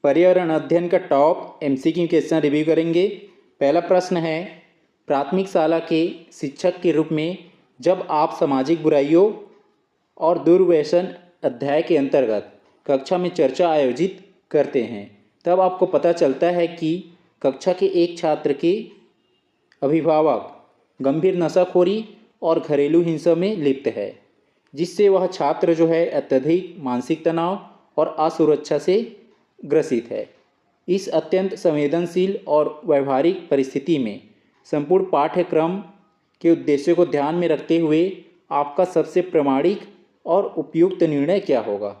पर्यावरण अध्ययन का टॉप एमसीक्यू क्वेश्चन रिव्यू करेंगे। पहला प्रश्न है, प्राथमिक शाला के शिक्षक के रूप में जब आप सामाजिक बुराइयों और दुर्व्यसन अध्याय के अंतर्गत कक्षा में चर्चा आयोजित करते हैं, तब आपको पता चलता है कि कक्षा के एक छात्र के अभिभावक गंभीर नशाखोरी और घरेलू हिंसा में लिप्त है, जिससे वह छात्र जो है अत्यधिक मानसिक तनाव और असुरक्षा से ग्रसित है। इस अत्यंत संवेदनशील और व्यवहारिक परिस्थिति में संपूर्ण पाठ्यक्रम के उद्देश्यों को ध्यान में रखते हुए आपका सबसे प्रामाणिक और उपयुक्त निर्णय क्या होगा।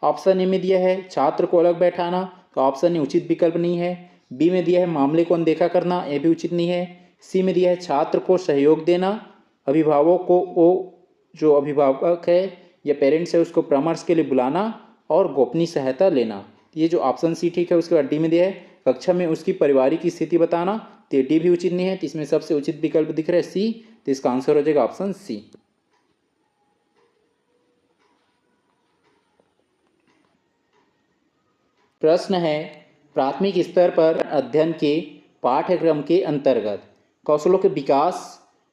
ऑप्शन ए में दिया है छात्र को अलग बैठाना, तो ऑप्शन ए उचित विकल्प नहीं है। बी में दिया है मामले को अनदेखा करना, यह भी उचित नहीं है। सी में दिया है छात्र को सहयोग देना, अभिभावकों को जो अभिभावक है या पेरेंट्स है उसको परामर्श के लिए बुलाना और गोपनीय सहायता लेना। ये जो ऑप्शन सी ठीक है। उसके बाद डी में दिया है कक्षा में उसकी पारिवारिक स्थिति बताना, तो डी भी उचित नहीं है। तो इसमें सबसे उचित विकल्प दिख रहा है सी, तो इसका आंसर हो जाएगा ऑप्शन सी। प्रश्न है, प्राथमिक स्तर पर अध्ययन के पाठ्यक्रम के अंतर्गत कौशलों के विकास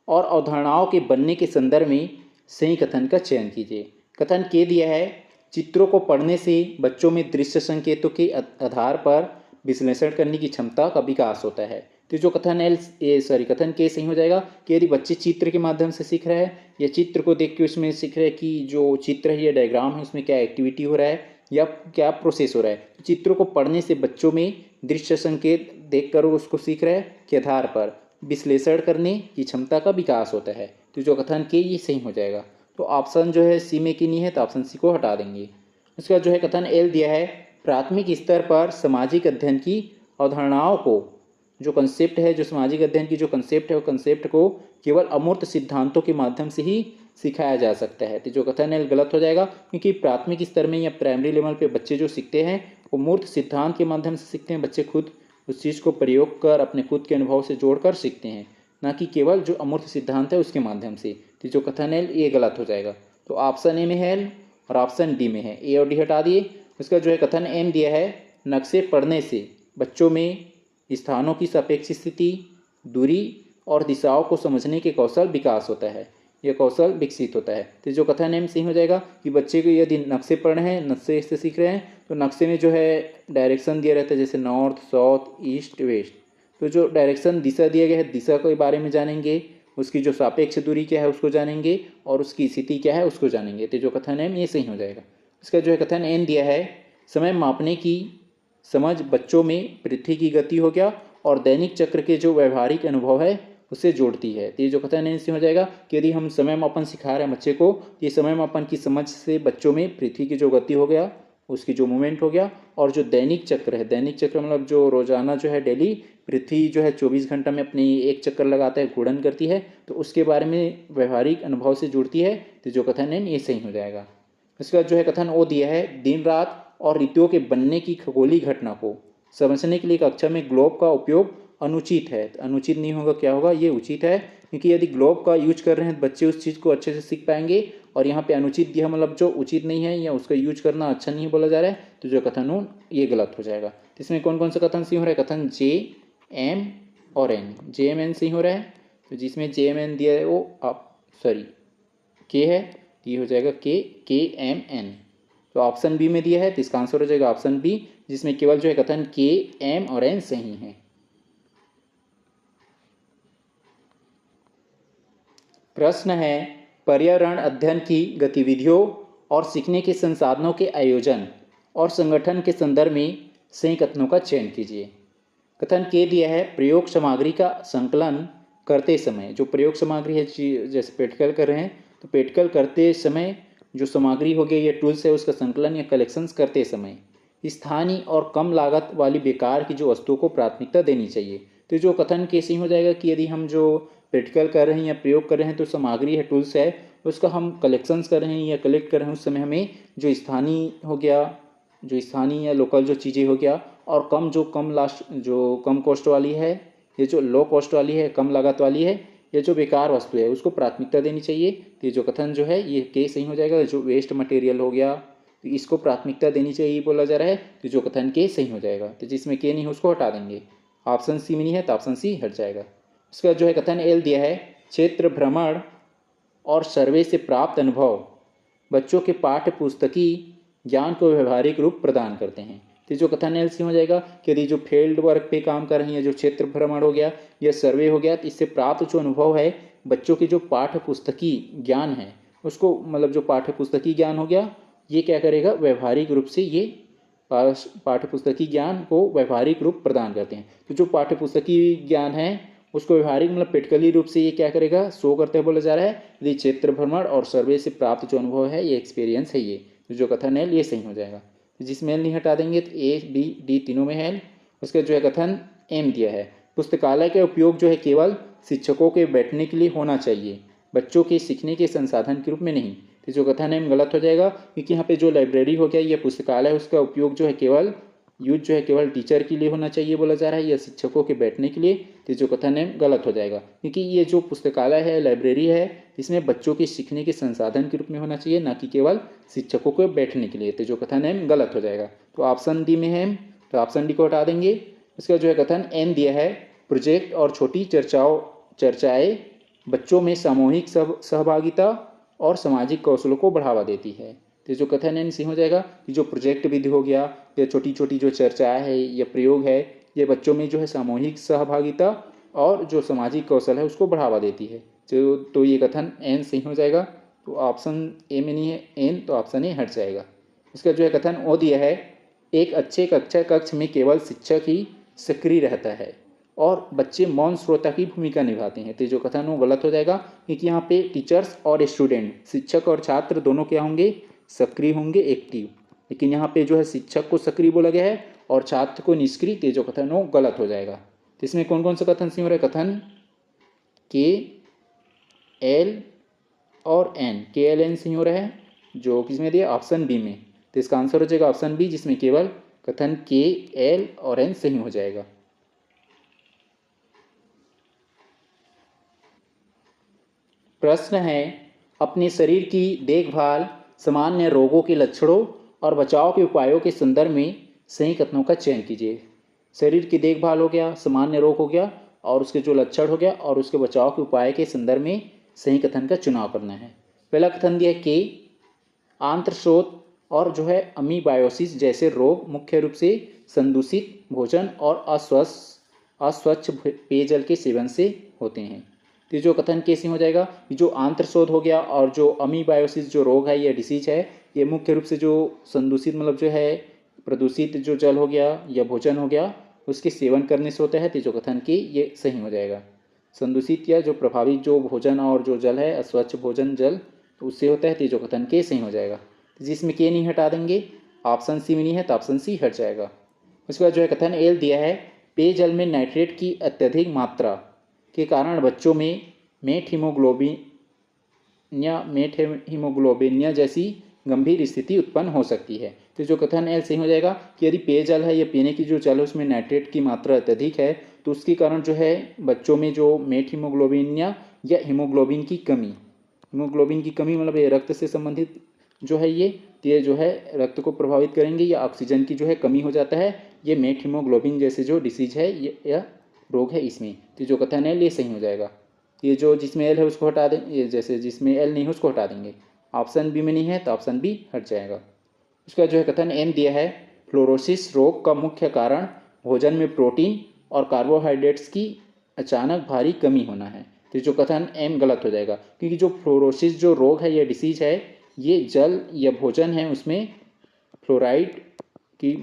और अवधारणाओं के बनने के संदर्भ में सही कथन का चयन कीजिए। कथन के दिया है चित्रों को पढ़ने से बच्चों में दृश्य संकेतों के आधार पर विश्लेषण करने की क्षमता का विकास होता है। तो जो कथन के सही हो जाएगा कि यदि बच्चे चित्र के माध्यम से सीख रहे हैं या चित्र को देख के उसमें सीख रहे हैं कि जो चित्र है या डायग्राम है उसमें क्या एक्टिविटी हो रहा है या क्या प्रोसेस हो रहा है, तो चित्रों को पढ़ने से बच्चों में दृश्य संकेत देखकर उसको सीख रहे हैं के आधार पर विश्लेषण करने की क्षमता का विकास होता है। तो जो कथन के ये सही हो जाएगा। तो ऑप्शन जो है सी में की नहीं है, तो ऑप्शन सी को हटा देंगे। उसका जो है कथन एल दिया है प्राथमिक स्तर पर सामाजिक अध्ययन की अवधारणाओं को, जो कंसेप्ट है, जो सामाजिक अध्ययन की जो कंसेप्ट है वो कंसेप्ट को केवल अमूर्त सिद्धांतों के माध्यम से ही सिखाया जा सकता है। तो जो कथन है गलत हो जाएगा, क्योंकि प्राथमिक स्तर में या प्राइमरी लेवल पे बच्चे जो सीखते हैं वो मूर्त सिद्धांत के माध्यम से सीखते हैं। बच्चे खुद उस चीज़ को प्रयोग कर अपने खुद के अनुभव से जोड़कर सीखते हैं, ना कि केवल जो अमूर्त सिद्धांत है उसके माध्यम से। तो जो कथन है ये गलत हो जाएगा। तो ऑप्शन ए में है और ऑप्शन डी में है, ए और डी हटा दिए। उसका जो है कथन एम दिया है नक्शे पढ़ने से बच्चों में स्थानों की सापेक्ष स्थिति, दूरी और दिशाओं को समझने के कौशल विकास होता है, यह कौशल विकसित होता है। तो जो कथन एम सही हो जाएगा कि बच्चे को यदि नक्शे पढ़ रहे हैं, नक्शे से सीख रहे हैं, तो नक्शे में जो है डायरेक्शन दिया रहता है, जैसे नॉर्थ, साउथ, ईस्ट, वेस्ट। तो जो डायरेक्शन दिशा दिया गया है, दिशा के बारे में जानेंगे, उसकी जो सापेक्ष दूरी क्या है उसको जानेंगे और उसकी स्थिति क्या है उसको जानेंगे। तो जो कथन एम ये सही हो जाएगा। इसका जो है कथन एन दिया है समय मापने की समझ बच्चों में पृथ्वी की गति हो गया और दैनिक चक्र के जो व्यवहारिक अनुभव है उससे जोड़ती है। तो ये जो कथन है हो जाएगा कि यदि हम समय मापन सिखा रहे हैं बच्चे को, ये समय मापन की समझ से बच्चों में पृथ्वी की जो गति हो गया, उसकी जो मूवमेंट हो गया, और जो दैनिक चक्र है, दैनिक चक्र मतलब जो रोजाना जो है डेली पृथ्वी जो है 24 घंटा में अपनी एक चक्कर लगाता है, घूर्णन करती है, तो उसके बारे में व्यवहारिक अनुभव से जुड़ती है। तो जो कथन है ये सही हो जाएगा। इसका जो है कथन ओ दिया है दिन रात और ऋतुओं के बनने की खगोलीय घटना को समझने के लिए कक्षा में ग्लोब का उपयोग अनुचित है। तो अनुचित नहीं होगा, क्या होगा, ये उचित है, क्योंकि यदि ग्लोब का यूज कर रहे हैं बच्चे उस चीज़ को अच्छे से सीख पाएंगे। और यहाँ पे अनुचित दिया मतलब जो उचित नहीं है या उसका यूज करना अच्छा नहीं बोला जा रहा है, तो जो कथन हो ये गलत हो जाएगा। तो इसमें कौन कौन सा कथन सही हो रहा है, कथन जे, एम और एन। जे एम एन सही हो रहा है, तो जिसमें जे एम एन दिया है वो के है, ये हो जाएगा के एम एन। तो ऑप्शन बी में दिया है, तो इसका आंसर हो जाएगा ऑप्शन बी, जिसमें केवल जो है कथन के, एम और एन सही है। प्रश्न है पर्यावरण अध्ययन की गतिविधियों और सीखने के संसाधनों के आयोजन और संगठन के संदर्भ में सही कथनों का चयन कीजिए। कथन के दिया है प्रयोग सामग्री का संकलन करते समय, जो प्रयोग सामग्री है जैसे प्रैक्टिकल कर रहे हैं, तो प्रैक्टिकल करते समय जो सामग्री हो गई या टूल्स है उसका संकलन या कलेक्शंस करते समय स्थानीय और कम लागत वाली बेकार की जो वस्तुओं को प्राथमिकता देनी चाहिए। तो जो कथन के सही हो जाएगा कि यदि हम जो प्रैक्टिकल कर रहे हैं या प्रयोग कर रहे हैं, तो सामग्री है, टूल्स है, उसका हम कलेक्शंस कर रहे हैं या कलेक्ट कर रहे हैं, उस समय हमें जो स्थानीय हो गया, जो स्थानीय या लोकल जो चीज़ें हो गया, और जो कम कॉस्ट वाली है, ये जो लो कॉस्ट वाली है, कम लागत वाली है, या जो बेकार वस्तु है उसको प्राथमिकता देनी चाहिए। तो ये जो कथन जो है ये के सही हो जाएगा। जो वेस्ट मटेरियल हो गया तो इसको प्राथमिकता देनी चाहिए बोला जा रहा है, तो जो कथन के सही हो जाएगा। तो जिसमें के नहीं है उसको हटा देंगे, ऑप्शन सी में नहीं है तो ऑप्शन सी हट जाएगा। उसका जो है कथन एल दिया है, क्षेत्र भ्रमण और सर्वे से प्राप्त अनुभव बच्चों के पाठ्य पुस्तकी ज्ञान को व्यवहारिक रूप प्रदान करते हैं। तो जो कथन एल सी हो जाएगा कि यदि जो फील्ड वर्क पे काम कर रही है, जो क्षेत्र भ्रमण हो गया या सर्वे हो गया, तो इससे प्राप्त जो अनुभव है बच्चों के जो पाठ्य पुस्तकी ज्ञान है उसको, मतलब जो पाठ्य पुस्तकी ज्ञान हो गया, ये क्या करेगा, व्यवहारिक रूप से ये पाठ्य पुस्तकी ज्ञान को व्यवहारिक रूप प्रदान करते हैं। तो जो पाठ्य पुस्तकी ज्ञान है उसको व्यवहारिक मतलब प्रैक्टिकली रूप से ये क्या करेगा, शो करते हुए बोला जा रहा है, यदि क्षेत्र भ्रमण और सर्वे से प्राप्त जो अनुभव है, ये एक्सपीरियंस है, ये तो जो कथन है ये सही हो जाएगा। जिसमें एल नहीं हटा देंगे तो ए बी डी तीनों में है एल। उसका जो है कथन एम दिया है, पुस्तकालय का उपयोग जो है केवल शिक्षकों के बैठने के लिए होना चाहिए, बच्चों के सीखने के संसाधन के रूप में नहीं। तो जो कथन है गलत हो जाएगा, क्योंकि यहाँ पे जो लाइब्रेरी हो गया या पुस्तकालय है उसका उपयोग जो है केवल यूज जो है केवल टीचर के लिए होना चाहिए बोला जा रहा है, या शिक्षकों के बैठने के लिए। तो जो कथन है गलत हो जाएगा, क्योंकि ये जो पुस्तकालय है, लाइब्रेरी है, इसमें बच्चों के सीखने के संसाधन के रूप में होना चाहिए, ना कि केवल शिक्षकों के बैठने के लिए। तो जो कथन है गलत हो जाएगा। तो ऑप्शन डी में है, तो ऑप्शन डी को हटा देंगे। इसका जो है कथन एन दिया है, प्रोजेक्ट और छोटी चर्चाएं बच्चों में सामूहिक सहभागिता और सामाजिक कौशलों को बढ़ावा देती है। तो जो कथन है सही हो जाएगा कि जो प्रोजेक्ट विधि हो गया या छोटी छोटी जो चर्चाएं है या प्रयोग है, ये बच्चों में जो है सामूहिक सहभागिता और जो सामाजिक कौशल है उसको बढ़ावा देती है। तो ये कथन एन सही हो जाएगा। तो ऑप्शन ए में नहीं है एन, तो ऑप्शन ए हट जाएगा। इसका जो है कथन ओ दिया है, एक अच्छे कक्षा कक्ष में केवल शिक्षक ही सक्रिय रहता है और बच्चे मौन श्रोता की भूमिका निभाते हैं। तो जो कथन वो गलत हो जाएगा, क्योंकि यहाँ पे टीचर्स और स्टूडेंट, शिक्षक और छात्र दोनों क्या होंगे, सक्रिय होंगे, एक्टिव। लेकिन यहाँ पे जो है शिक्षक को सक्रिय बोला गया है और छात्र को निष्क्रिय। तो जो कथन वो गलत हो जाएगा। तो इसमें कौन कौन सा कथन सही हो रहा है, कथन के एल और एन, के एल एन सही हो रहा है, जो किसमें दिया, ऑप्शन बी में। तो इसका आंसर हो जाएगा ऑप्शन बी, जिसमें केवल कथन के एल और एन सही हो जाएगा। प्रश्न है, अपने शरीर की देखभाल, सामान्य रोगों के लक्षणों और बचाव के उपायों के संदर्भ में सही कथनों का चयन कीजिए। शरीर की देखभाल हो गया, सामान्य रोग हो गया और उसके जो लक्षण हो गया और उसके बचाव के उपाय के संदर्भ में सही कथन का चुनाव करना है। पहला कथन दिया है कि आंत्रशोथ और जो है अमीबायोसिस जैसे रोग मुख्य रूप से संदूषित भोजन और अस्वच्छ पेयजल के सेवन से होते हैं। तो जो कथन कैसे हो जाएगा, जो आंत्रशोथ हो गया और जो अमीबायोसिस जो रोग है या डिसीज है, ये मुख्य रूप से जो संदूषित मतलब जो है प्रदूषित जो जल हो गया या भोजन हो गया उसके सेवन करने से होता है। तो जो कथन की ये सही हो जाएगा। संदूषित या जो प्रभावित जो भोजन और जो जल है, अस्वच्छ भोजन जल, तो उससे होता है। तो जो कथन के सही हो जाएगा। जिसमें के नहीं हटा देंगे, ऑप्शन सी में नहीं है तो ऑप्शन सी हट जाएगा। उसके बाद जो है कथन एल दिया है, पेयजल में नाइट्रेट की अत्यधिक मात्रा के कारण बच्चों में मेट हीमोग्लोबिनिया जैसी गंभीर स्थिति उत्पन्न हो सकती है। तो जो कथन एल सही हो जाएगा कि यदि पेयजल है या पीने की जो जल है उसमें नाइट्रेट की मात्रा अत्यधिक है, तो उसके कारण जो है बच्चों में जो मेट हीमोग्लोबिनिया या हीमोग्लोबिन की कमी मतलब ये रक्त से संबंधित जो है ये जो है रक्त को प्रभावित करेंगे या ऑक्सीजन की जो है कमी हो जाता है, ये मेट हीमोग्लोबिन जैसे जो डिसीज है ये या रोग है इसमें। तो जो कथन है ये सही हो जाएगा। ये जो जिसमें एल है उसको हटा दें, ये जैसे जिसमें एल नहीं है उसको हटा देंगे। ऑप्शन बी में नहीं है तो ऑप्शन बी हट जाएगा। उसका जो है कथन एम दिया है, फ्लोरोसिस रोग का मुख्य कारण भोजन में प्रोटीन और कार्बोहाइड्रेट्स की अचानक भारी कमी होना है। तो जो कथन एम गलत हो जाएगा, क्योंकि जो फ्लोरोसिस जो रोग है या डिसीज है, ये जल या भोजन है उसमें फ्लोराइड की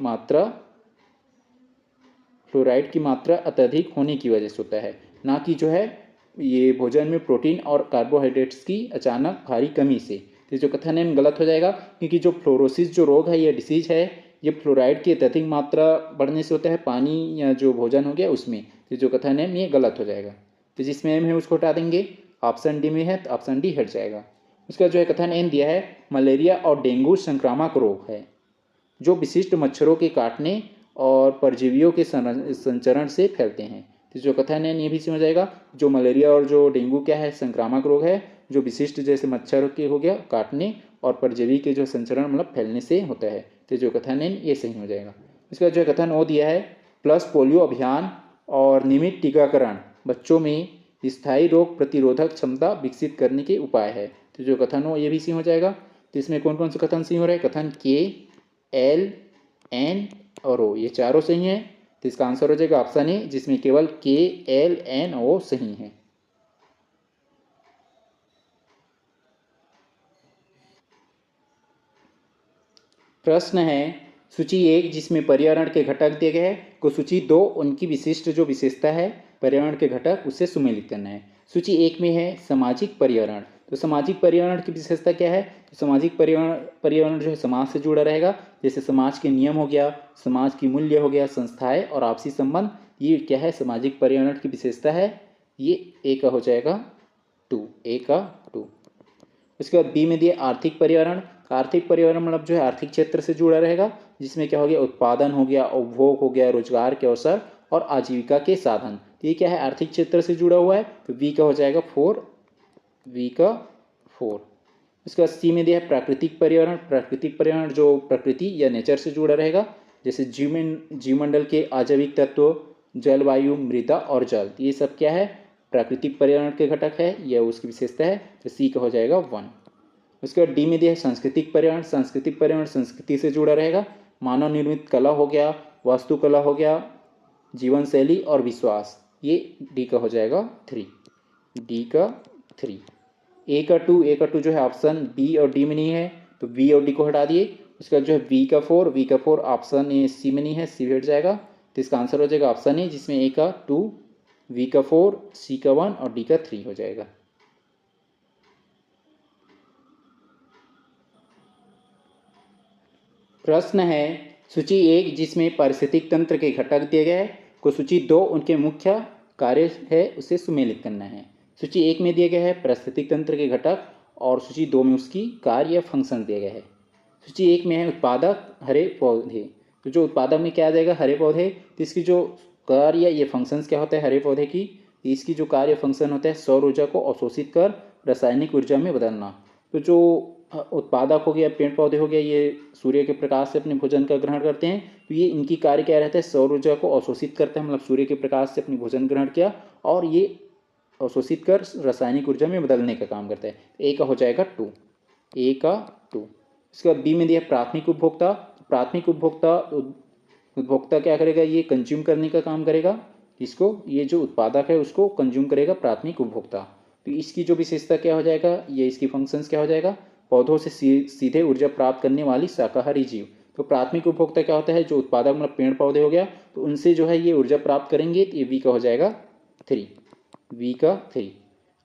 मात्रा अत्यधिक होने की वजह से होता है, ना कि जो है ये भोजन में प्रोटीन और कार्बोहाइड्रेट्स की अचानक भारी कमी से। तो जो कथन है गलत हो जाएगा, क्योंकि जो फ्लोरोसिस जो रोग है या डिसीज है, ये फ्लोराइड की अत्यधिक मात्रा बढ़ने से होता है पानी या जो भोजन हो गया उसमें। तो जो कथन है ये गलत हो जाएगा। तो जिसमें एम है उसको हटा देंगे। ऑप्शन डी में है तो ऑप्शन डी हट जाएगा। उसका जो है कथन एन दिया है, मलेरिया और डेंगू संक्रामक रोग है जो विशिष्ट मच्छरों के काटने और परजीवियों के संचरण से फैलते हैं। तो जो कथन है ये भी समझ जाएगा, जो मलेरिया और जो डेंगू क्या है, संक्रामक रोग है जो विशिष्ट जैसे मच्छर के हो गया काटने और परजीवी के जो संचरण मतलब फैलने से होता है। तो जो कथन है ये सही हो जाएगा। इसका जो कथन ओ दिया है, प्लस पोलियो अभियान और नियमित टीकाकरण बच्चों में स्थायी रोग प्रतिरोधक क्षमता विकसित करने के उपाय है। तो जो कथन हो ये भी सही हो जाएगा। तो इसमें कौन कौन से कथन सही हो रहे हैं? कथन के, एल, एन और ओ, ये चारों सही हैं। तो इसका आंसर हो जाएगा ऑप्शन ए, जिसमें केवल के, एल, एन, ओ सही है। प्रश्न है सूची 1 जिसमें पर्यावरण के घटक दिए गए हैं को सूची 2 उनकी विशिष्ट जो विशेषता है पर्यावरण के घटक उससे सुमेलित करना है। सूची 1 में है सामाजिक पर्यावरण। तो सामाजिक पर्यावरण की विशेषता क्या है? तो सामाजिक पर्यावरण जो है समाज से जुड़ा रहेगा। जैसे समाज के नियम हो गया, समाज की मूल्य हो गया, संस्थाएं और आपसी संबंध, ये क्या है सामाजिक पर्यावरण की विशेषता है। ये ए का हो जाएगा 2, ए का 2। उसके बाद बी में दिया आर्थिक पर्यावरण। आर्थिक पर्यावरण मतलब जो है आर्थिक क्षेत्र से जुड़ा रहेगा, जिसमें क्या हो गया उत्पादन हो गया, उपभोग हो गया, रोजगार के अवसर और आजीविका के साधन। तो ये क्या है आर्थिक क्षेत्र से जुड़ा हुआ है। तो वी का हो जाएगा 4, वी का 4। उसके बाद सी में दिया है प्राकृतिक पर्यावरण। प्राकृतिक पर्यावरण जो प्रकृति या नेचर से जुड़ा रहेगा, जैसे जीवमंडल के आजैविक तत्व, जलवायु, मृदा और जल, ये सब क्या है प्राकृतिक पर्यावरण के घटक है, यह उसकी विशेषता है। तो सी का हो जाएगा 1। उसके बाद डी में दिया है सांस्कृतिक पर्यावरण। सांस्कृतिक पर्यावरण संस्कृति से जुड़ा रहेगा, मानव निर्मित कला हो गया, वास्तुकला हो गया, जीवन शैली और विश्वास, ये डी का हो जाएगा 3, डी का 3। ए का 2, ए का 2 जो है ऑप्शन बी और डी में नहीं है, तो बी और डी को हटा दिए। उसके बाद जो है वी का 4, वी का 4 ऑप्शन ए सी में नहीं है, सी हट जाएगा। तो इसका आंसर हो जाएगा ऑप्शन ए, जिसमें ए का 2, वी का 4, सी का 1 और डी का 3 हो जाएगा। प्रश्न है सूची 1 जिसमें पारिस्थितिक तंत्र के घटक दिए गए हैं को सूची 2 उनके मुख्य कार्य है उसे सुमेलित करना है। सूची 1 में दिए गए हैं पारिस्थितिक तंत्र के घटक और सूची 2 में उसकी कार्य या फंक्शन दिए गए हैं। सूची 1 में है उत्पादक हरे पौधे। तो जो उत्पादक में क्या आ जाएगा हरे पौधे, तो इसकी जो कार्य या फंक्शंस क्या होता है हरे पौधे की, इसकी जो कार्य फंक्शन होता है सौर ऊर्जा को अवशोषित कर रासायनिक ऊर्जा में बदलना। तो जो उत्पादक हो गया पेड़ पौधे हो गया, ये सूर्य के प्रकाश से अपने भोजन का ग्रहण करते हैं। तो ये इनकी कार्य क्या रहता है सौर ऊर्जा को अवशोषित करते हैं, मतलब सूर्य के प्रकाश से अपनी भोजन ग्रहण किया और ये अवशोषित कर रासायनिक ऊर्जा में बदलने का काम करता है। ए का हो जाएगा 2, ए का 2। इसके बाद बी में दिया प्राथमिक उपभोक्ता। प्राथमिक उपभोक्ता क्या करेगा, ये कंज्यूम करने का काम करेगा, इसको ये जो उत्पादक है उसको कंज्यूम करेगा प्राथमिक उपभोक्ता। तो इसकी जो विशेषता क्या हो जाएगा, ये इसकी फंक्शंस क्या हो जाएगा, पौधों से सीधे ऊर्जा प्राप्त करने वाली शाकाहारी जीव। तो प्राथमिक उपभोक्ता क्या होता है जो उत्पादक मतलब पेड़ पौधे हो गया, तो उनसे जो है ये ऊर्जा प्राप्त करेंगे, तो ये वी का हो जाएगा 3, वी का 3।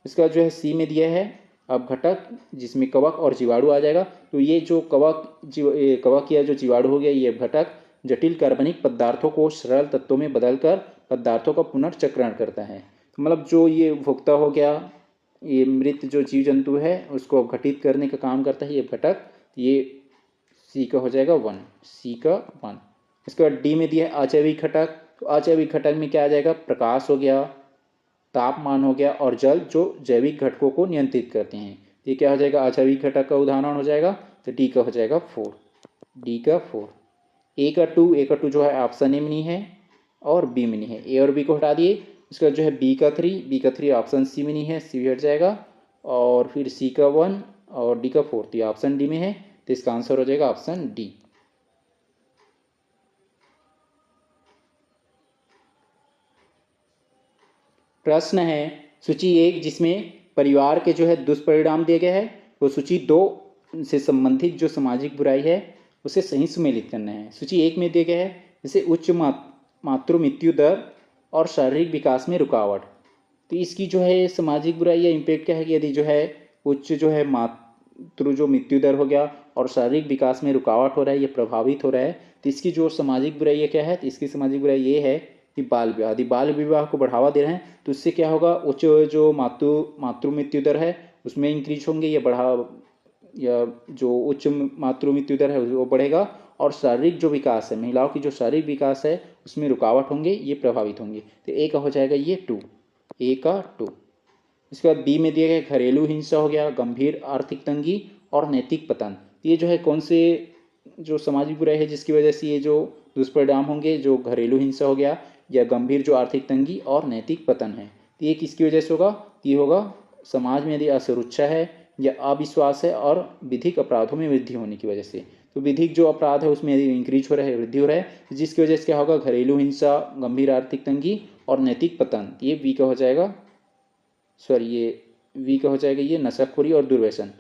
इसका जो है सी में दिया है अब घटक जिसमें कवक और जीवाणु आ जाएगा। तो ये जो कवक या जो जीवाणु हो गया ये घटक जटिल कार्बनिक पदार्थों को सरल तत्वों में बदलकर पदार्थों का पुनर्चक्रण करता है। तो मतलब जो ये उपभोक्ता हो गया, ये मृत जो जीव जंतु है उसको घटित करने का काम करता है ये घटक, ये सी का हो जाएगा 1, सी का 1। इसके बाद डी में दिया है अजैविक घटक। तो अजैविक घटक में क्या आ जाएगा, प्रकाश हो गया, तापमान हो गया और जल जो जैविक घटकों को नियंत्रित करते हैं। ये क्या हो जाएगा अजैविक घटक का उदाहरण हो जाएगा। तो डी का हो जाएगा 4, डी का 4। ए का 2, ए का 2 जो है ऑप्शन ए में नहीं है और बी में नहीं है, ए और बी को हटा दिए। उसका जो है बी का 3, बी का 3 ऑप्शन सी में नहीं है, सी हट जाएगा। और फिर सी का 1 और डी का 4, तो ये ऑप्शन डी में है, तो इसका आंसर हो जाएगा ऑप्शन डी। प्रश्न है सूची 1 जिसमें परिवार के जो है दुष्परिणाम दिए गए हैं वो सूची 2 से संबंधित जो सामाजिक बुराई है उसे सही सुमेलित करना है। सूची 1 में दिए गए हैं जैसे उच्च मातृ मृत्यु दर और शारीरिक विकास में रुकावट। तो इसकी जो है सामाजिक बुराई या इम्पेक्ट क्या है कि यदि जो है उच्च जो है मातृ जो मृत्यु दर हो गया और शारीरिक विकास में रुकावट हो रहा है, ये प्रभावित हो रहा है, तो इसकी जो सामाजिक बुराई क्या है, तो इसकी सामाजिक बुराई ये है कि बाल विवाह। यदि बाल विवाह को बढ़ावा दे रहे हैं तो इससे क्या होगा, उच्च जो मातृ मृत्यु दर है उसमें इंक्रीज होंगे या जो उच्च मातृ मृत्यु दर है वो बढ़ेगा और शारीरिक जो विकास है महिलाओं की जो शारीरिक विकास है उसमें रुकावट होंगे, ये प्रभावित होंगे। तो ए का हो जाएगा ये 2, ए का 2। इसके बाद बी में दिया गया घरेलू हिंसा हो गया, गंभीर आर्थिक तंगी और नैतिक पतन। ये जो है कौन से जो सामाजिक बुराई है जिसकी वजह से ये जो दुष्परिणाम होंगे, जो घरेलू हिंसा हो गया या गंभीर जो आर्थिक तंगी और नैतिक पतन है, तो ये किसकी वजह से होगा? ये होगा समाज में यदि असुरक्षा है या अविश्वास है और विधिक अपराधों में वृद्धि होने की वजह से। तो विधिक जो अपराध है उसमें यदि इंक्रीज हो रहा है, वृद्धि हो रहा है, जिसकी वजह से क्या होगा? घरेलू हिंसा, गंभीर आर्थिक तंगी और नैतिक पतन। ये वी का हो जाएगा, सॉरी ये वी का हो जाएगा ये नशाखोरी और दुर्व्यसन।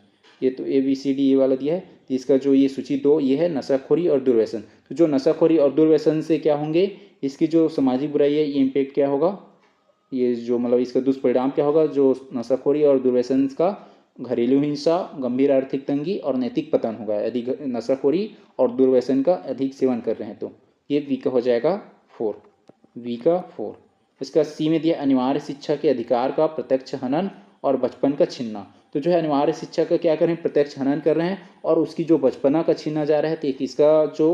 ये तो ए बी सी डी ये वाला दिया है, तो इसका जो ये सूची 2 ये है नशाखोरी और दुर्व्यसन। तो जो नशाखोरी और दुर्व्यसन से क्या होंगे, इसकी जो सामाजिक बुराई है ये इम्पेक्ट क्या होगा, ये जो मतलब इसका दुष्परिणाम क्या होगा? जो नशाखोरी और दुर्व्यसन का घरेलू हिंसा, गंभीर आर्थिक तंगी और नैतिक पतन होगा यदि नशाखोरी और दुर्व्यसन का अधिक सेवन कर रहे हैं। तो ये वी का हो जाएगा 4, वी का 4। इसका सी में दिया अनिवार्य शिक्षा के अधिकार का प्रत्यक्ष हनन और बचपन का छीनना। तो जो है अनिवार्य शिक्षा का क्या कर रहे हैं? प्रत्यक्ष हनन कर रहे हैं और उसकी जो बचपना का छीना जा रहा है। तो इसका जो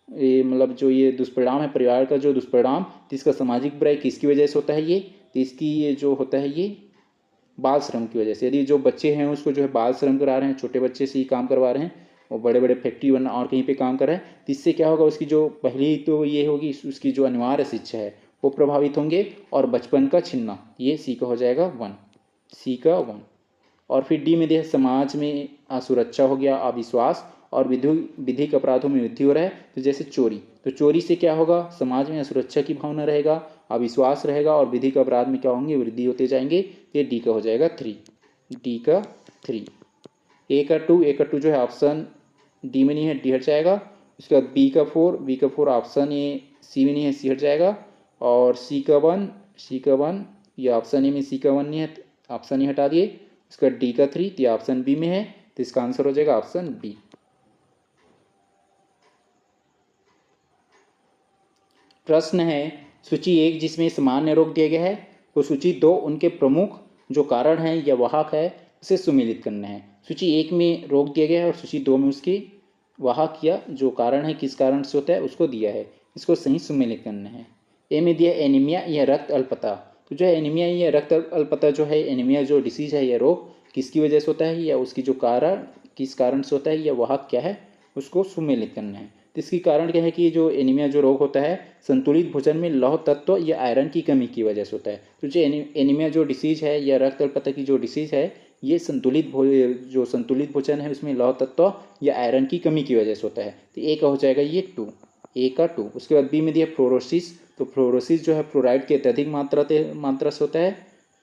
ये मतलब जो ये दुष्परिणाम है, परिवार का जो दुष्परिणाम, तो इसका सामाजिक बुराई किसकी वजह से होता है? ये तो इसकी ये जो होता है ये बाल श्रम की वजह से। यदि जो बच्चे हैं उसको जो है बाल श्रम करा रहे हैं, छोटे बच्चे से ही काम करवा रहे हैं और बड़े बड़े फैक्ट्री वरना और कहीं पे काम कर रहे हैं, तो इससे क्या होगा? उसकी जो पहली तो ये होगी उसकी जो अनिवार्य शिक्षा है वो प्रभावित होंगे और बचपन का छीनना। ये सी का हो जाएगा 1, सी का 1। और फिर डी में दिया समाज में असुरक्षा हो गया, अविश्वास और विधिक अपराधों में वृद्धि हो रहा है। तो जैसे चोरी, तो चोरी से क्या होगा? समाज में असुरक्षा की भावना रहेगा, अविश्वास रहेगा और विधिक अपराध में क्या होंगे? वृद्धि होते जाएंगे। ये डी का हो जाएगा 3, डी का 3। ए का 2 जो है ऑप्शन डी में नहीं है, डी हट जाएगा। उसके बाद बी का 4, बी का 4 ऑप्शन ए सी में नहीं है, सी हट जाएगा। और सी का 1 ये ऑप्शन ए में सी का 1 नहीं है, ऑप्शन ए हटा दिए। उसका डी का 3 तो ऑप्शन बी में है, तो इसका आंसर हो जाएगा ऑप्शन बी। प्रश्न है सूची 1 जिसमें सामान्य रोग दिया गया है, तो सूची 2 उनके प्रमुख जो कारण हैं या वाहक है उसे सुमेलित करना है। सूची 1 में रोग दिया गया है और सूची 2 में उसके वाहक या जो कारण है किस कारण से होता है उसको दिया है, इसको सही सुमेलित करना है। ए में दिया एनीमिया या रक्त अल्पता। तो जो है एनीमिया या रक्त अल्पता जो है, एनीमिया जो डिसीज है या रोग किसकी वजह से होता है या उसकी जो कारण किस कारण से होता है या वाहक क्या है उसको सुमेलित करना है। तो इसकी कारण क्या है कि जो एनीमिया जो रोग होता है संतुलित भोजन में लौह तत्व या आयरन की कमी की वजह से होता है। तो जो एनीमिया जो डिसीज है या रक्त अल्पता की जो डिसीज है ये जो संतुलित भोजन है उसमें लौह तत्व या आयरन की कमी की वजह से होता है। तो ए का हो जाएगा ये 2, ए का 2। उसके बाद बी में दिया फ्लोरोसिस। तो फ्लोरोसिस जो है फ्लोराइड की अत्यधिक मात्रा से होता है।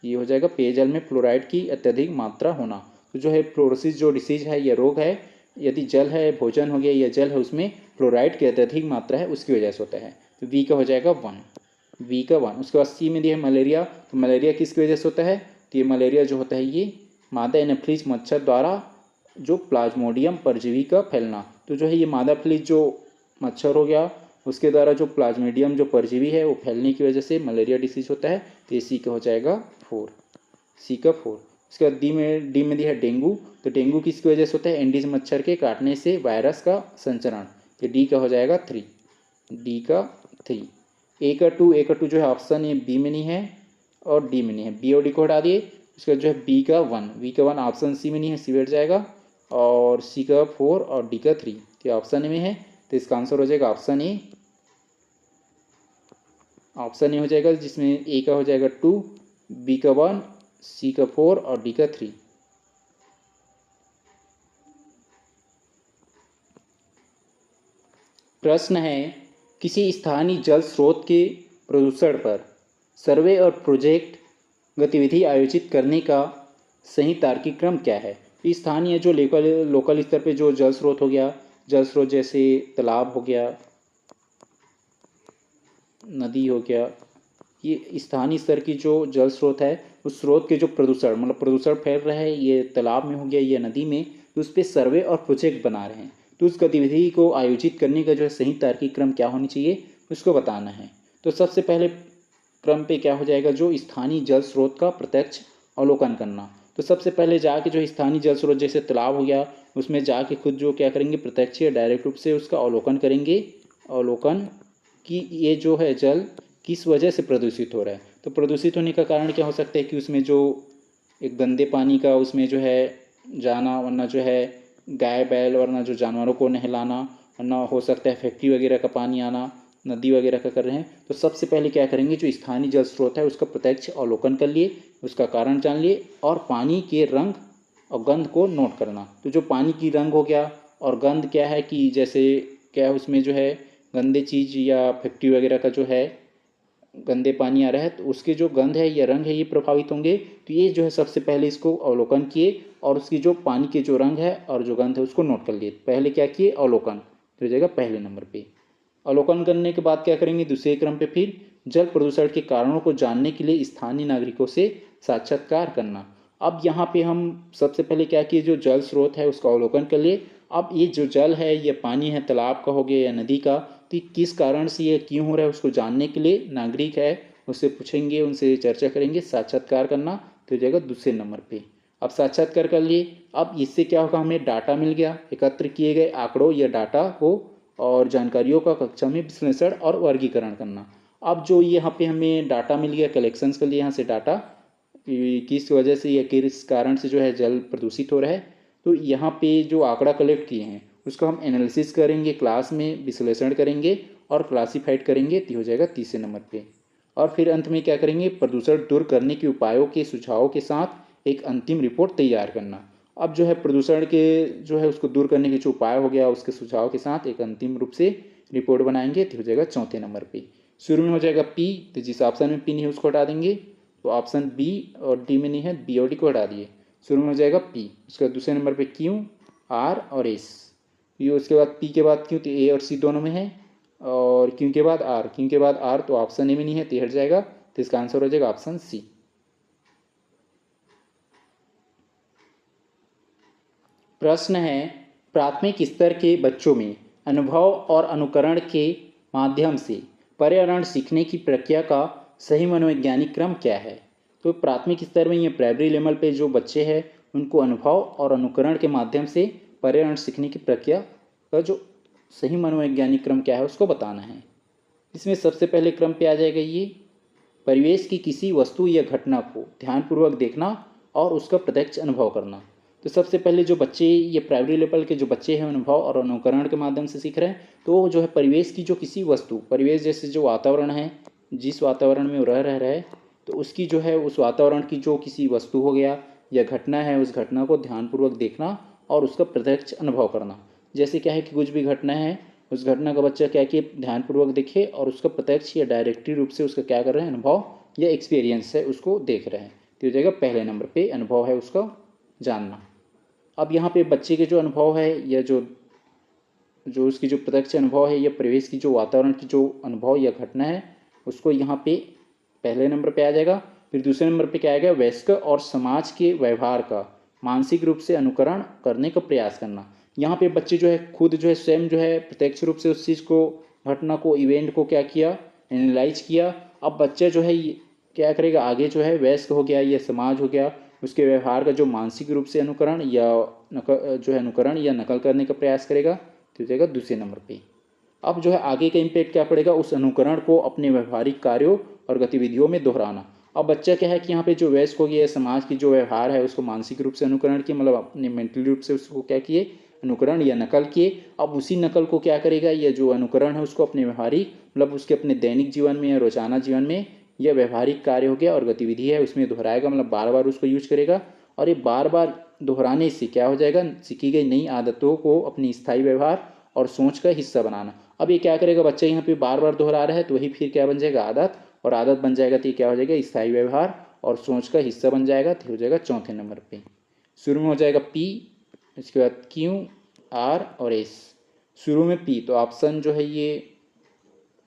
ये हो जाएगा पेयजल में फ्लोराइड की अत्यधिक मात्रा होना। तो जो है फ्लोरोसिस जो डिसीज है या रोग है, यदि जल है, भोजन हो गया या जल है उसमें फ्लोराइड की अत्यधिक मात्रा है उसकी वजह से होता है। तो वी का हो जाएगा 1, वी का 1। उसके बाद सी में दिया है मलेरिया। तो मलेरिया किसकी वजह से होता है? तो ये मलेरिया जो होता है ये मादा एनाफिलीज मच्छर द्वारा जो प्लाज्मोडियम परजीवी का फैलना। तो जो है ये मादा फ्लीज जो मच्छर हो गया उसके द्वारा जो प्लाज्मोडियम जो परजीवी है वो फैलने की वजह से मलेरिया डिसीज होता है। तो ये सी का हो जाएगा 4, सी का 4। उसके बाद डी में दिया है डेंगू। तो डेंगू किसकी वजह से होता है? एंडीज मच्छर के काटने से वायरस का संचरण। तो डी का हो जाएगा 3, डी का 3। ए का 2 जो है ऑप्शन ए बी में नहीं है और डी में नहीं है, बी और डी को हटा दिए। उसके बाद जो है बी का 1 ऑप्शन सी में नहीं है, सी बैठ जाएगा। और सी का 4 और डी का 3 तो ऑप्शन ए में है। तो इसका आंसर हो जाएगा ऑप्शन ए, ऑप्शन ए हो जाएगा जिसमें ए का हो जाएगा 2, बी का 1, सी का 4 और डी का 3। प्रश्न है किसी स्थानीय जल स्रोत के प्रदूषण पर सर्वे और प्रोजेक्ट गतिविधि आयोजित करने का सही तार्किक क्रम क्या है? स्थानीय जो लोकल स्तर पे जो जल स्रोत हो गया, जल स्रोत जैसे तालाब हो गया, नदी हो गया, ये स्थानीय स्तर की जो जल स्रोत है उस स्रोत के जो प्रदूषण मतलब प्रदूषण फैल रहा है, ये तालाब में हो गया या नदी में, तो उस पर सर्वे और प्रोजेक्ट बना रहे हैं। तो उस गतिविधि को आयोजित करने का जो है सही तार्किक क्रम क्या होनी चाहिए उसको बताना है। तो सबसे पहले क्रम पे क्या हो जाएगा? जो स्थानीय जल स्रोत का प्रत्यक्ष अवलोकन करना। तो सबसे पहले जाके जो स्थानीय जल स्रोत जैसे तालाब हो गया उसमें जाके खुद जो क्या करेंगे प्रत्यक्ष या डायरेक्ट रूप से उसका अवलोकन करेंगे, अवलोकन कि ये जो है जल किस वजह से प्रदूषित हो रहा है। तो प्रदूषित होने का कारण क्या हो सकता है कि उसमें जो एक गंदे पानी का उसमें जो है जाना, वरना जो है गाय बैल वरना जो जानवरों को नहलाना, वरना हो सकता है फैक्ट्री वगैरह का पानी आना, नदी वगैरह का कर रहे हैं, तो सबसे पहले क्या करेंगे, जो स्थानीय जल स्रोत है उसका प्रत्यक्ष अवलोकन कर लिए, उसका कारण जान लिए और पानी के रंग और गंध को नोट करना। तो जो पानी की रंग हो गया और गंध क्या है कि जैसे क्या है उसमें जो है गंदे चीज़ या फैक्ट्री वगैरह का जो है गंदे पानी आ रहा है तो उसके जो गंध है या रंग है ये प्रभावित होंगे। तो ये जो है सबसे पहले इसको अवलोकन किए और उसकी जो पानी के जो रंग है और जो गंध है उसको नोट कर लिए। पहले क्या किए, अवलोकन, तो हो जाएगा पहले नंबर पे। अवलोकन करने के बाद क्या करेंगे, दूसरे क्रम पे फिर जल प्रदूषण के कारणों को जानने के लिए स्थानीय नागरिकों से साक्षात्कार करना। अब यहाँ पे हम सबसे पहले क्या किए, जो जल स्रोत है उसका अवलोकन कर लिए। अब ये जो जल है, ये पानी है तालाब का हो गया या नदी का, तो किस कारण से ये क्यों हो रहा है उसको जानने के लिए नागरिक है उससे पूछेंगे, उनसे चर्चा करेंगे, साक्षात्कार करना, तो हो जाएगा दूसरे नंबर पे। अब साक्षात्कार कर लिए। अब इससे क्या होगा, हमें डाटा मिल गया, एकत्र किए गए आंकड़ों या डाटा को और जानकारियों का कक्षा में विश्लेषण और वर्गीकरण करना। अब जो यहाँ पे हमें डाटा मिल गया, कलेक्शंस के लिए यहाँ से डाटा किस वजह से या किस कारण से जो है जल प्रदूषित हो रहा है, तो यहाँ पे जो आंकड़ा कलेक्ट किए हैं उसका हम एनालिसिस करेंगे, क्लास में विश्लेषण करेंगे और क्लासीफाइड करेंगे, तो हो जाएगा तीसरे नंबर पे। और फिर अंत में क्या करेंगे, प्रदूषण दूर करने के उपायों के सुझावों के साथ एक अंतिम रिपोर्ट तैयार करना। अब जो है प्रदूषण के जो है उसको दूर करने के जो उपाय हो गया उसके सुझाव के साथ एक अंतिम रूप से रिपोर्ट बनाएंगे, तो हो जाएगा चौथे नंबर पे। शुरू में हो जाएगा पी, तो जिस ऑप्शन में पी नहीं है उसको हटा देंगे, तो ऑप्शन बी और डी में नहीं है, बी और डी को हटा दिए। शुरू में हो जाएगा पी, उसके बाद दूसरे नंबर पे क्यू, आर और एस। ये उसके बाद पी के बाद क्यू, तो ए और सी दोनों में है, और क्यू के बाद आर, क्यू के बाद आर तो ऑप्शन ए में नहीं है, तो हट जाएगा, तो इसका आंसर हो जाएगा ऑप्शन सी। प्रश्न है, प्राथमिक स्तर के बच्चों में अनुभव और अनुकरण के माध्यम से पर्यावरण सीखने की प्रक्रिया का सही मनोवैज्ञानिक क्रम क्या है। तो प्राथमिक स्तर में ये प्राइमरी लेवल पे जो बच्चे हैं उनको अनुभव और अनुकरण के माध्यम से पर्यावरण सीखने की प्रक्रिया का जो सही मनोवैज्ञानिक क्रम क्या है उसको बताना है। इसमें सबसे पहले क्रम पे आ जाएगा ये, परिवेश की किसी वस्तु या घटना को ध्यानपूर्वक देखना और उसका प्रत्यक्ष अनुभव करना। तो सबसे पहले जो बच्चे, ये प्राइमरी लेवल के जो बच्चे हैं अनुभव और अनुकरण के माध्यम से सीख रहे हैं, तो जो है परिवेश की जो किसी वस्तु, परिवेश जैसे जो वातावरण है, जिस वातावरण में वो रह रहे हैं, तो उसकी जो है उस वातावरण की जो किसी वस्तु हो गया या घटना है, उस घटना को ध्यानपूर्वक देखना और उसका प्रत्यक्ष अनुभव करना। जैसे क्या है कि कुछ भी घटना है, उस घटना का बच्चा क्या कि ध्यानपूर्वक देखे और उसका प्रत्यक्ष या डायरेक्टली रूप से उसका क्या कर रहे हैं, अनुभव या एक्सपीरियंस है उसको देख रहे हैं, तो हो जाएगा पहले नंबर पे अनुभव है उसका जानना। अब यहाँ पे बच्चे के जो अनुभव है या जो जो उसकी जो प्रत्यक्ष अनुभव है या परिवेश की जो वातावरण की जो अनुभव या घटना है उसको यहाँ पे पहले नंबर पे आ जाएगा। फिर दूसरे नंबर पे क्या आएगा, वयस्क और समाज के व्यवहार का मानसिक रूप से अनुकरण करने का प्रयास करना। यहाँ पे बच्चे जो है खुद जो है स्वयं जो है प्रत्यक्ष रूप से उस चीज़ को, घटना को, इवेंट को क्या किया, एनालाइज किया। अब बच्चा जो है क्या करेगा, आगे जो है वयस्क हो गया या समाज हो गया, उसके व्यवहार का जो मानसिक रूप से अनुकरण या जो है अनुकरण या नकल करने का प्रयास करेगा, तो हो जाएगा दूसरे नंबर पे। अब जो है आगे का इम्पैक्ट क्या पड़ेगा, उस अनुकरण को अपने व्यवहारिक कार्यों और गतिविधियों में दोहराना। अब बच्चा क्या है कि यहाँ पे जो वयस्क हो गया समाज की जो व्यवहार है उसको मानसिक रूप से अनुकरण किए, मतलब अपने मेंटली रूप से उसको क्या किए, अनुकरण या नकल किए। अब उसी नकल को क्या करेगा, या जो अनुकरण है उसको अपने व्यवहारिक, मतलब उसके अपने दैनिक जीवन में या रोजाना जीवन में या व्यवहारिक कार्य हो गया और गतिविधि है उसमें दोहराएगा, मतलब बार बार उसको यूज करेगा। और ये बार बार दोहराने से क्या हो जाएगा, सीखी गई नई आदतों को अपनी स्थायी व्यवहार और सोच का हिस्सा बनाना। अब ये क्या करेगा, बच्चा यहाँ पे बार बार दोहरा रहा है तो वही फिर क्या बन जाएगा, आदत, और आदत बन जाएगा तो ये क्या हो जाएगा, स्थायी व्यवहार और सोच का हिस्सा बन जाएगा, तो हो जाएगा चौथे नंबर पे। शुरू में हो जाएगा पी, इसके बाद क्यू, आर और एस। शुरू में पी, तो ऑप्शन जो है ये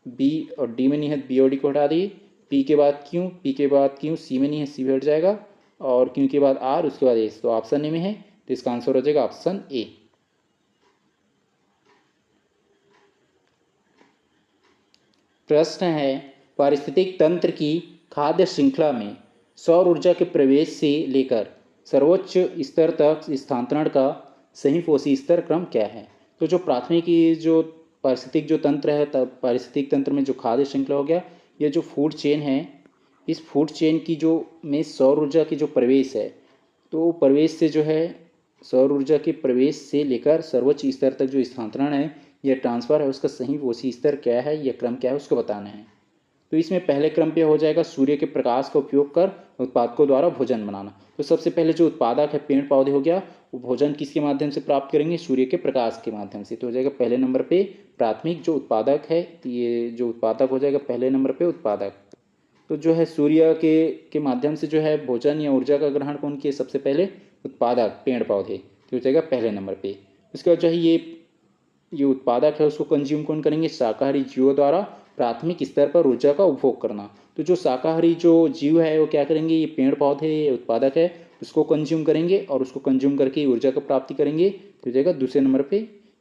बी और डी में नहीं है, बी और डी को हटा दिए। पी के बाद क्यू, पी के बाद क्यू, सी में नहीं है, सी भी हट जाएगा, और क्यू के बाद आर, उसके बाद एस, तो ऑप्शन ए में है, तो इसका आंसर हो जाएगा ऑप्शन ए। प्रश्न है, पारिस्थितिक तंत्र की खाद्य श्रृंखला में सौर ऊर्जा के प्रवेश से लेकर सर्वोच्च स्तर तक स्थानांतरण का सही फोसी स्तर क्रम क्या है। तो जो प्राथमिक जो पारिस्थितिक जो तंत्र है, तब पारिस्थितिक तंत्र में जो खाद्य श्रृंखला हो गया, यह जो फूड चेन है, इस फूड चेन की जो में सौर ऊर्जा की जो प्रवेश है, तो प्रवेश से जो है सौर ऊर्जा के प्रवेश से लेकर सर्वोच्च स्तर तक जो स्थानांतरण है या ट्रांसफ़र है उसका सही उसी स्तर क्या है या क्रम क्या है उसको बताना है। तो इसमें पहले क्रम पे हो जाएगा सूर्य के प्रकाश का उपयोग कर उत्पादकों द्वारा भोजन बनाना। तो सबसे पहले जो उत्पादक है पेड़ पौधे हो गया, वो भोजन किसके माध्यम से प्राप्त करेंगे? सूर्य के प्रकाश के माध्यम से। तो हो जाएगा पहले नंबर पे प्राथमिक जो उत्पादक है, तो ये जो उत्पादक हो जाएगा पहले नंबर पे उत्पादक। तो जो है सूर्य के माध्यम से जो है भोजन या ऊर्जा का ग्रहण कौन किए? सबसे पहले उत्पादक पेड़ पौधे, तो हो जाएगा पहले नंबर पे। उसके बाद जो है ये उत्पादक है उसको कंज्यूम कौन करेंगे? शाकाहारी जीवों द्वारा प्राथमिक स्तर पर ऊर्जा का उपभोग करना। तो जो शाकाहारी जो जीव है वो क्या करेंगे? ये पेड़ पौधे उत्पादक है उसको कंज्यूम करेंगे और उसको कंज्यूम करके ऊर्जा का प्राप्ति करेंगे। तो हो जाएगा दूसरे नंबर पे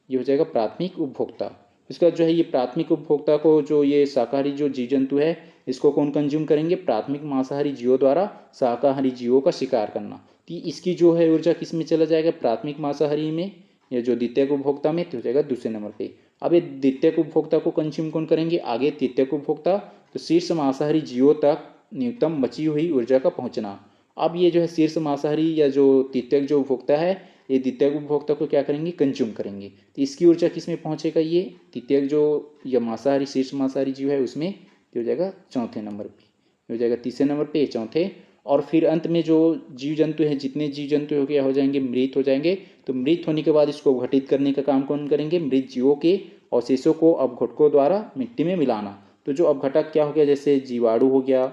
ये हो जाएगा प्राथमिक उपभोक्ता। इसका जो है ये प्राथमिक उपभोक्ता को जो ये शाकाहारी जो जीव जंतु है इसको कौन कंज्यूम करेंगे? प्राथमिक मांसाहारी जीवों द्वारा शाकाहारी जीवों का शिकार करना। तो इसकी जो है ऊर्जा किस में चला जाएगा? प्राथमिक मांसाहारी में या जो द्वितीयक उपभोक्ता में, तो हो जाएगा दूसरे नंबर पे। अब ये द्वितीयक उपभोक्ता को कंज्यूम कौन करेंगे? आगे तृतीयक उपभोक्ता। तो शीर्ष मांसाहारी जीवों तक न्यूनतम बची हुई ऊर्जा का पहुंचना। अब ये जो है शीर्ष मांसाहारी या जो तृतीयक जो उपभोक्ता है ये द्वितीयक उपभोक्ता को क्या करेंगे? कंज्यूम करेंगे। तो इसकी ऊर्जा किस में पहुंचेगा? ये तृतीयक जो या मांसाहारी शीर्ष मांसाहारी जीव है उसमें, तो हो जाएगा चौथे नंबर पे, हो जाएगा तीसरे नंबर पे चौथे। और फिर अंत में जो जीव जंतु हैं जितने जीव जंतु हो गया हो जाएंगे मृत हो जाएंगे। तो मृत होने के बाद इसको घटित करने का काम कौन करेंगे? मृत जीवों के अवशेषों को अपघटकों द्वारा मिट्टी में मिलाना। तो जो अपघटक क्या हो गया? जैसे जीवाणु हो गया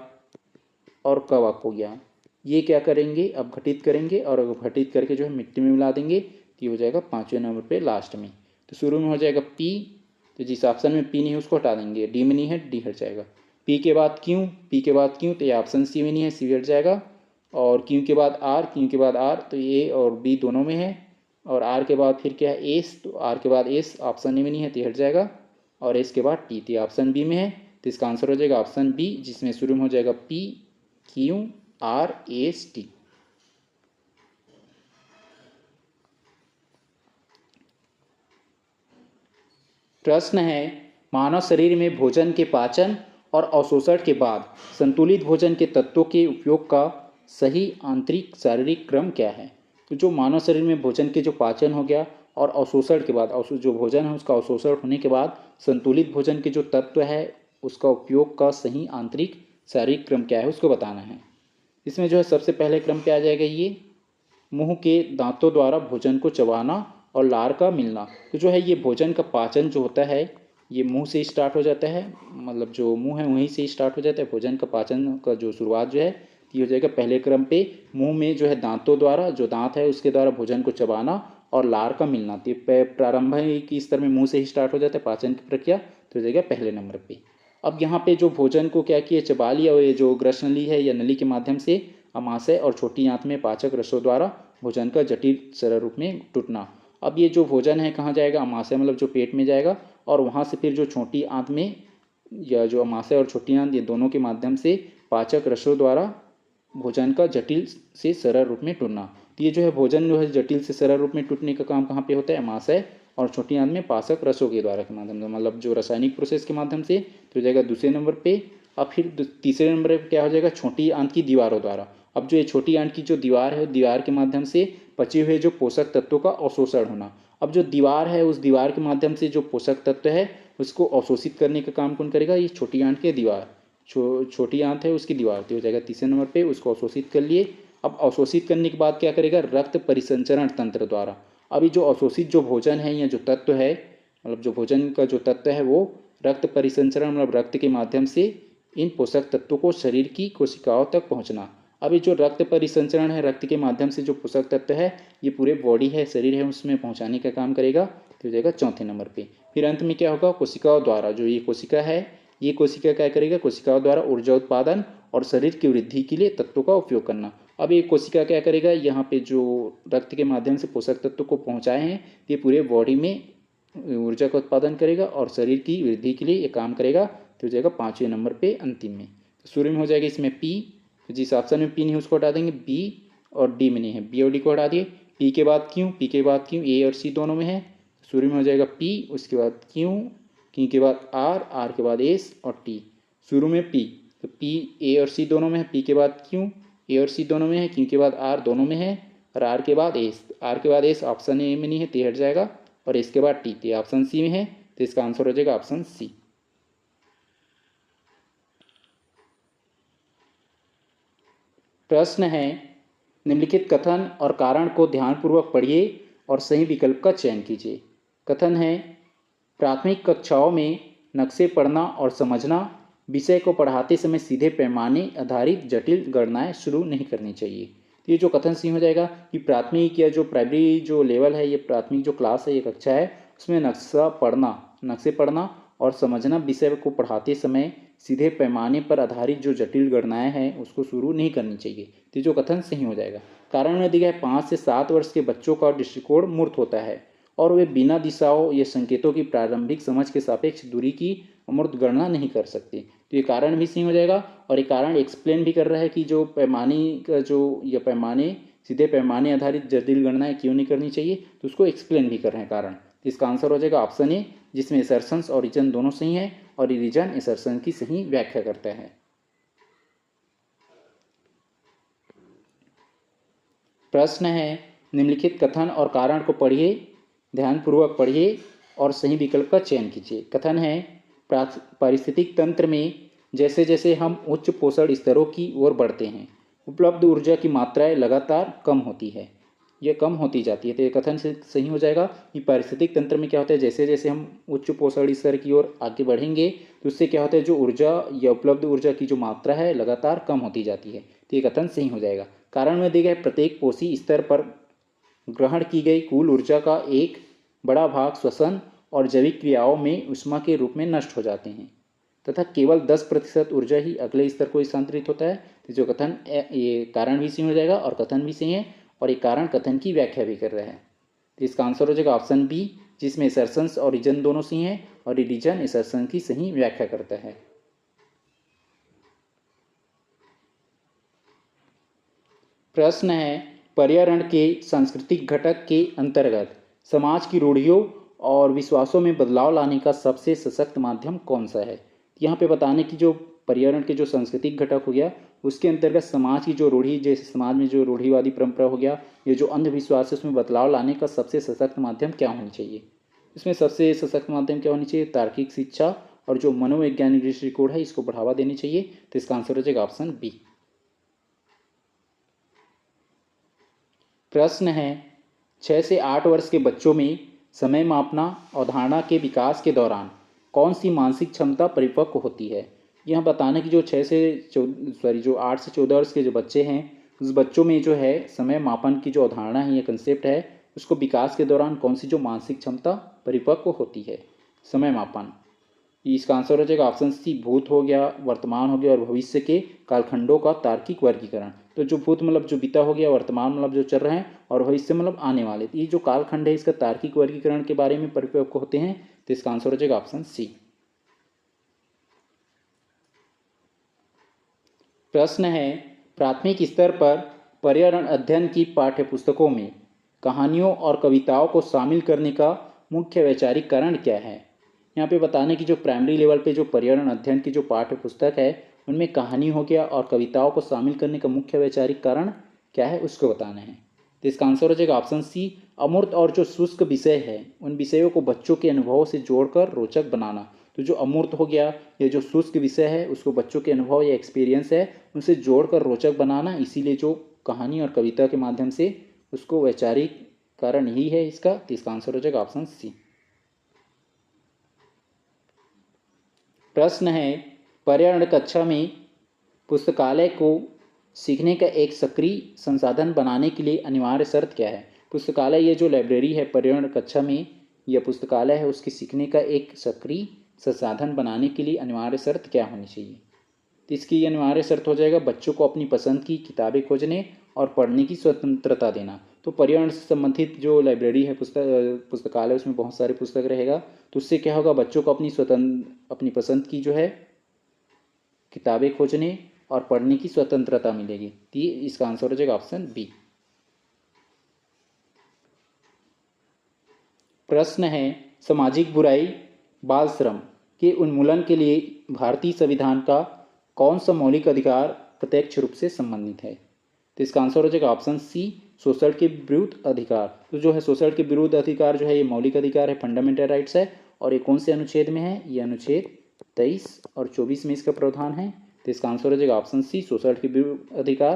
और कवक हो गया, ये क्या करेंगे? अपघटित करेंगे और अपघटित करके जो है मिट्टी में मिला देंगे। तो ये हो जाएगा पाँचवें नंबर पे लास्ट में। तो शुरू में हो जाएगा पी, तो जिस ऑप्शन में पी नहीं है उसको हटा देंगे। डी में नहीं है, डी हट जाएगा। पी के बाद क्यों, पी के बाद क्यों, तो ये ऑप्शन सी में नहीं है, सी हट जाएगा। और क्यों के बाद आर, क्यों के बाद आर, तो ए और बी दोनों में है। और आर के बाद फिर क्या है? एस, तो आर के बाद एस ऑप्शन ए में नहीं है, तो हट जाएगा। और एस के बाद टी, तो ऑप्शन बी में है। तो इसका आंसर हो जाएगा ऑप्शन बी, जिसमें शुरू में हो जाएगा P Q R S T. प्रश्न है, मानव शरीर में भोजन के पाचन और अवशोषण के बाद संतुलित भोजन के तत्वों के उपयोग का सही आंतरिक शारीरिक क्रम क्या है? तो जो मानव शरीर में भोजन के जो पाचन हो गया और अवशोषण के बाद जो भोजन है उसका अवशोषण होने के बाद संतुलित भोजन के जो तत्व है उसका उपयोग का सही आंतरिक शारीरिक क्रम क्या है उसको बताना है। इसमें जो है सबसे पहले क्रम पे आ जाएगा ये मुंह के दांतों द्वारा भोजन को चबाना और लार का मिलना। तो जो है ये भोजन का पाचन जो होता है ये मुंह से स्टार्ट हो जाता है, मतलब जो मुंह है वहीं से स्टार्ट हो जाता है भोजन का पाचन का जो शुरुआत जो है ये हो जाएगा पहले क्रम पे मुंह में जो है दांतों द्वारा, जो दांत है उसके द्वारा भोजन को चबाना और लार का मिलना। तो प्रारंभिक स्तर में मुंह से ही स्टार्ट हो जाता है पाचन की प्रक्रिया, तो हो जाएगा पहले नंबर पे। अब यहाँ पे जो भोजन को क्या किया? चबा लिया, और ये जो ग्रस नली है या नली के माध्यम से अमाशय और छोटी आंत में पाचक रसों द्वारा भोजन का जटिल सरल रूप में टूटना। अब ये जो भोजन है कहाँ जाएगा? अमाशय मतलब जो पेट में जाएगा, और वहाँ से फिर जो छोटी आंत में या जो अमाशय और छोटी आंत ये दोनों के माध्यम से पाचक रसों द्वारा भोजन का जटिल से सरल रूप में टूटना। तो ये जो है भोजन जो है जटिल से सरल रूप में टूटने का काम कहाँ पे होता है? अमाशय और छोटी आंत में पाचक रसों के द्वारा के माध्यम से, मतलब जो रासायनिक प्रोसेस के माध्यम से। तो हो जाएगा दूसरे नंबर पे। अब फिर तीसरे नंबर पे क्या हो जाएगा? छोटी आंत की दीवारों द्वारा। अब जो ये छोटी आंत की जो दीवार है दीवार के माध्यम से बचे हुए जो पोषक तत्वों का अवशोषण होना। अब जो दीवार है उस दीवार के माध्यम से जो पोषक तत्व है उसको अवशोषित करने का काम कौन करेगा? ये छोटी आंत की दीवार, छोटी आंत है उसकी दीवार। तो हो जाएगा तीसरे नंबर पे, उसको अवशोषित कर लिए। अब अवशोषित करने के बाद क्या करेगा? रक्त परिसंचरण तंत्र द्वारा। अभी जो अवशोषित जो भोजन है या जो तत्व है, मतलब जो भोजन का जो तत्व है वो रक्त परिसंचरण मतलब रक्त के माध्यम से इन पोषक तत्वों को शरीर की कोशिकाओं तक पहुंचना। अभी जो रक्त परिसंचरण है, रक्त के माध्यम से जो पोषक तत्व है ये पूरे बॉडी है, शरीर है, उसमें पहुंचाने का काम करेगा। तो हो जाएगा चौथे नंबर पे। फिर अंत में क्या होगा? कोशिकाओं द्वारा, जो ये कोशिका है ये कोशिका क्या करेगा? कोशिकाओं द्वारा ऊर्जा उत्पादन और शरीर की वृद्धि के लिए तत्वों का उपयोग करना। अब ये कोशिका क्या करेगा? यहाँ पे जो रक्त के माध्यम से पोषक तत्वों को पहुँचाए हैं ये पूरे बॉडी में ऊर्जा का उत्पादन करेगा और शरीर की वृद्धि के लिए ये काम करेगा। तो हो जाएगा पाँचवें नंबर पे अंतिम में। तो शुरू में हो जाएगा इसमें पी, जिस ऑप्शन में पी नहीं उसको हटा देंगे। बी और डी में नहीं है, बी और डी को हटा दिए। पी के बाद क्यों, पी के बाद क्यों, ए और सी दोनों में है। शुरू में हो जाएगा पी, उसके बाद क्यों, क्यों के बाद आर, आर के बाद एस और टी। शुरू में पी, तो पी ए और सी दोनों में है, पी के बाद क्यों, ए और सी दोनों में है, क्यों के बाद आर दोनों में है, और आर के बाद एस, आर के बाद एस ऑप्शन ए में नहीं है तो हट जाएगा, और इसके बाद टी टी ऑप्शन सी में है, तो इसका आंसर हो जाएगा ऑप्शन सी। प्रश्न है निम्नलिखित कथन और कारण को ध्यानपूर्वक पढ़िए और सही विकल्प का चयन कीजिए। कथन है प्राथमिक कक्षाओं में नक्शे पढ़ना और समझना, विषय को पढ़ाते समय सीधे पैमाने आधारित जटिल गणनाएं शुरू नहीं करनी चाहिए। तो ये जो कथन सही हो जाएगा कि प्राथमिक या जो प्राइमरी जो लेवल है, ये प्राथमिक जो क्लास है, ये कक्षा है, उसमें नक्शे पढ़ना और समझना, विषय को पढ़ाते समय सीधे पैमाने पर आधारित जो जटिल गणनाएं हैं उसको शुरू नहीं करनी चाहिए। तो जो कथन सही हो जाएगा। कारण में दिया है 5 से 7 वर्ष के बच्चों का दृष्टिकोण मूर्त होता है और वे बिना दिशाओं या संकेतों की प्रारंभिक समझ के सापेक्ष दूरी की अमूर्त गणना नहीं कर सकते। तो ये कारण भी सही हो जाएगा, और ये कारण एक्सप्लेन भी कर रहा है कि जो पैमाने का जो या पैमाने सीधे पैमाने आधारित जटिल गणनाएं क्यों नहीं करनी चाहिए, तो उसको एक्सप्लेन भी कर रहे हैं कारण। तो इसका आंसर हो जाएगा ऑप्शन ए, जिसमें असर्शंस और रीजन दोनों सही है, और रीजन असर्शन की सही व्याख्या करता है। प्रश्न है निम्नलिखित कथन और कारण को पढ़िए, ध्यानपूर्वक पढ़िए और सही विकल्प का चयन कीजिए। कथन है पारिस्थितिक तंत्र में जैसे जैसे हम उच्च पोषण स्तरों की ओर बढ़ते हैं, उपलब्ध ऊर्जा की मात्राएं लगातार कम होती है, यह कम होती जाती है। तो ये कथन से सही हो जाएगा कि पारिस्थितिक तंत्र में क्या होता है, जैसे जैसे हम उच्च पोषण स्तर की ओर आगे बढ़ेंगे तो उससे क्या होता है, जो ऊर्जा या उपलब्ध ऊर्जा की जो मात्रा है लगातार कम होती जाती है। तो ये कथन सही हो जाएगा। कारण में दिया गया प्रत्येक पोषी स्तर पर ग्रहण की गई कुल ऊर्जा का एक बड़ा भाग श्वसन और जैविक क्रियाओं में ऊष्मा के रूप में नष्ट हो जाते हैं तथा केवल 10% ऊर्जा ही अगले स्तर को स्थानांतरित होता है। तो जो कथन ये कारण भी सही हो जाएगा और कथन भी सही है, और ये कारण कथन की व्याख्या भी कर रहा है। तो इसका आंसर हो जाएगा ऑप्शन बी, जिसमें असर्शंस और रीजन दोनों सही हैं और रीजन असर्शन की सही व्याख्या करता है। प्रश्न है पर्यावरण के सांस्कृतिक घटक के अंतर्गत समाज की रूढ़ियों और विश्वासों में बदलाव लाने का सबसे सशक्त माध्यम कौन सा है। यहाँ पे बताने की जो पर्यावरण के जो सांस्कृतिक घटक हो गया उसके अंतर्गत समाज की जो रूढ़ी, जैसे समाज में जो रूढ़िवादी परंपरा हो गया, ये जो अंधविश्वास है, उसमें बदलाव लाने का सबसे सशक्त माध्यम क्या होनी चाहिए। इसमें सबसे सशक्त माध्यम क्या होनी चाहिए, तार्किक शिक्षा और जो मनोवैज्ञानिक दृष्टिकोण है इसको बढ़ावा देनी चाहिए। तो इसका आंसर हो जाएगा ऑप्शन बी। प्रश्न है 6 से 8 वर्ष के बच्चों में समय मापना अवधारणा के विकास के दौरान कौन सी मानसिक क्षमता परिपक्व होती है। यह बताना कि जो 8 से 14 वर्ष के जो बच्चे हैं, उस बच्चों में जो है समय मापन की जो अवधारणा है, ये कंसेप्ट है, उसको विकास के दौरान कौन सी जो मानसिक क्षमता परिपक्व होती है, समय मापन। इसका आंसर हो जाएगा ऑप्शन सी, भूत हो गया, वर्तमान हो गया और भविष्य के कालखंडों का तार्किक वर्गीकरण। तो जो भूत मतलब जो बीता हो गया, वर्तमान मतलब जो चल रहे हैं, और भविष्य मतलब आने वाले। ये जो कालखंड है इसका तार्किक वर्गीकरण के बारे में परिपक्व होते हैं। तो इसका आंसर हो जाएगा ऑप्शन सी। प्रश्न है प्राथमिक स्तर पर पर्यावरण अध्ययन की पाठ्यपुस्तकों में कहानियों और कविताओं को शामिल करने का मुख्य वैचारिक कारण क्या है। यहाँ पे बताने की जो प्राइमरी लेवल पे जो पर्यावरण अध्ययन की जो पाठ्य पुस्तक है उनमें कहानी हो गया और कविताओं को शामिल करने का मुख्य वैचारिक कारण क्या है उसको बताना है। तो इसका आंसर हो जाएगा ऑप्शन सी, अमूर्त और जो शुष्क विषय है उन विषयों को बच्चों के अनुभवों से जोड़कर रोचक बनाना। तो जो अमूर्त हो गया या जो शुष्क विषय है उसको बच्चों के अनुभव या एक्सपीरियंस है उनसे जोड़कर रोचक बनाना, इसीलिए जो कहानी और कविता के माध्यम से उसको वैचारिक कारण यही है इसका। तो इसका आंसर हो जाएगा ऑप्शन सी। प्रश्न है पर्यावरण कक्षा में पुस्तकालय को सीखने का एक सक्रिय संसाधन बनाने के लिए अनिवार्य शर्त क्या है। पुस्तकालय, ये जो लाइब्रेरी है पर्यावरण कक्षा में, यह पुस्तकालय है, उसके सीखने का एक सक्रिय संसाधन बनाने के लिए अनिवार्य शर्त क्या होनी चाहिए। तो इसकी अनिवार्य शर्त हो जाएगा बच्चों को अपनी पसंद की किताबें खोजने और पढ़ने की स्वतंत्रता देना। तो पर्यावरण से संबंधित जो लाइब्रेरी है पुस्तकालय, उसमें बहुत सारे पुस्तक रहेगा, तो उससे क्या होगा, बच्चों को अपनी पसंद की जो है किताबें खोजने और पढ़ने की स्वतंत्रता मिलेगी। तो इसका आंसर हो जाएगा ऑप्शन बी। प्रश्न है सामाजिक बुराई बाल श्रम के उन्मूलन के लिए भारतीय संविधान का कौन सा मौलिक अधिकार प्रत्यक्ष रूप से संबंधित है। तो इसका आंसर हो जाएगा ऑप्शन सी, शोषण के विरुद्ध अधिकार। तो जो है शोषण के विरुद्ध अधिकार जो है ये मौलिक अधिकार है, फंडामेंटल राइट्स है। और ये कौन से अनुच्छेद में है? ये अनुच्छेद 23 और 24 में इसका प्रावधान है। तो इसका आंसर हो जाएगा ऑप्शन सी, शोषण के विरुद्ध अधिकार।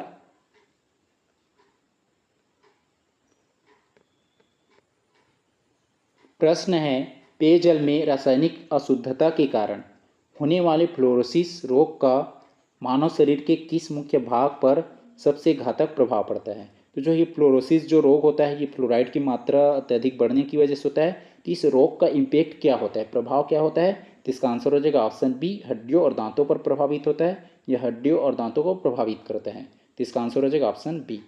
प्रश्न है, पेयजल में रासायनिक अशुद्धता के कारण होने वाले फ्लोरोसिस रोग का मानव शरीर के किस मुख्य भाग पर सबसे घातक प्रभाव पड़ता है? तो जो ये फ्लोरोसिस जो रोग होता है ये फ्लोराइड की मात्रा अत्यधिक बढ़ने की वजह से होता है। तो इस रोग का इम्पेक्ट क्या होता है, प्रभाव क्या होता है? तो इसका आंसर हो जाएगा ऑप्शन बी, हड्डियों और दांतों पर प्रभावित होता है। यह हड्डियों और दांतों को प्रभावित करता है। तो इसका आंसर हो जाएगा ऑप्शन बी।